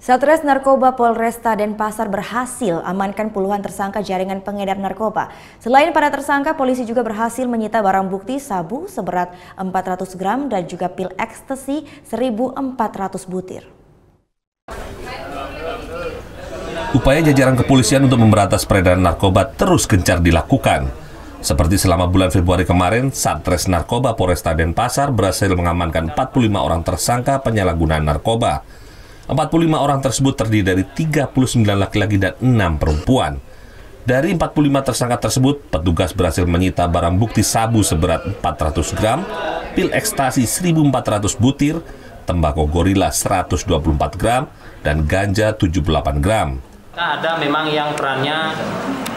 Satres Narkoba Polresta Denpasar berhasil amankan puluhan tersangka jaringan pengedar narkoba. Selain para tersangka, polisi juga berhasil menyita barang bukti sabu seberat 400 gram dan juga pil ekstasi 1.400 butir. Upaya jajaran kepolisian untuk memberantas peredaran narkoba terus gencar dilakukan. Seperti selama bulan Februari kemarin, Satres Narkoba Polresta Denpasar berhasil mengamankan 45 orang tersangka penyalahgunaan narkoba. 45 orang tersebut terdiri dari 39 laki-laki dan 6 perempuan. Dari 45 tersangka tersebut, petugas berhasil menyita barang bukti sabu seberat 400 gram, pil ekstasi 1.400 butir, tembakau gorila 124 gram, dan ganja 78 gram. Ada memang yang perannya,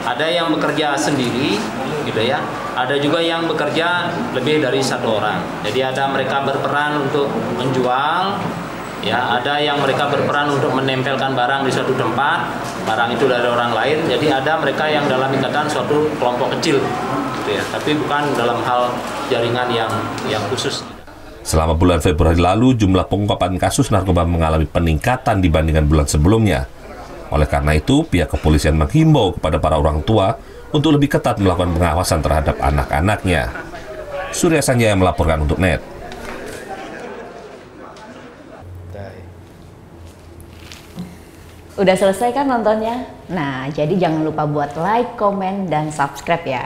ada yang bekerja sendiri, gitu ya. Ada juga yang bekerja lebih dari satu orang. Jadi ada mereka berperan untuk menjual, ya, ada yang mereka berperan untuk menempelkan barang di suatu tempat, barang itu dari orang lain. Jadi ada mereka yang dalam ikatan suatu kelompok kecil, gitu ya. Tapi bukan dalam hal jaringan yang khusus. Selama bulan Februari lalu, jumlah pengungkapan kasus narkoba mengalami peningkatan dibandingkan bulan sebelumnya. Oleh karena itu, pihak kepolisian menghimbau kepada para orang tua untuk lebih ketat melakukan pengawasan terhadap anak-anaknya. Surya Sanjaya melaporkan untuk NET. Udah selesai kan nontonnya? Nah, jadi jangan lupa buat like, komen, dan subscribe ya.